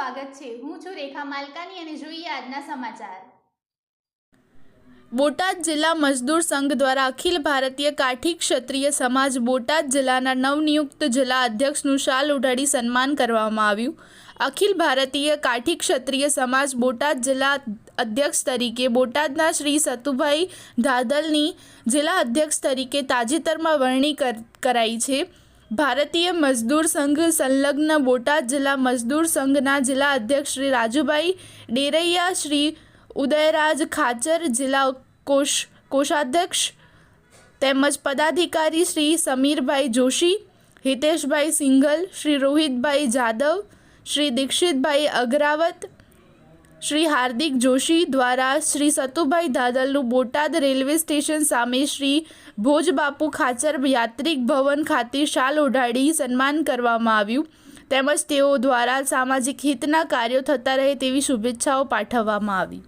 સ્વાગત છે। હું છું રેખા માલકાની અને જોઈએ આજના સમાચાર। બોટાદ જિલ્લા મજદૂર સંઘ દ્વારા અખિલ ભારતીય કાઠી ક્ષત્રિય સમાજ બોટાદ જિલ્લાના નવનિયુક્ત જિલ્લા અધ્યક્ષનું શાલ ઉઢાડી સન્માન કરવામાં આવ્યું। અખિલ ભારતીય કાઠી ક્ષત્રિય સમાજ બોટાદ જિલ્લા અધ્યક્ષ તરીકે બોટાદના શ્રી સતુભાઈ ધાદલની જિલ્લા અધ્યક્ષ તરીકે તાજેતરમાં વરણી કરાઈ છે। ભારતીય મજદૂર સંઘ સંલગ્ન બોટાદ જિલ્લા મજદૂર સંઘના જિલ્લા અધ્યક્ષ શ્રી રાજુભાઈ ડેરૈયા, શ્રી ઉદયરાજ ખાચર જિલ્લા કોષાધ્યક્ષ તેમજ પદાધિકારી શ્રી સમીરભાઈ જોશી, હિતેશભાઈ સિંઘલ, શ્રી રોહિતભાઈ જાદવ, શ્રી દીક્ષિતભાઈ અગ્રાવત, શ્રી હાર્દિક જોશી દ્વારા શ્રી સતુભાઈ ધાદલનું બોટાદ રેલવે સ્ટેશન સામે શ્રી ભોજબાપુ ખાચર યાત્રિક ભવન ખાતે શાલ ઓઢાડી સન્માન કરવામાં આવ્યું તેમજ તેઓ દ્વારા સામાજિક હિતના કાર્યો થતા રહે તેવી શુભેચ્છાઓ પાઠવવામાં આવી।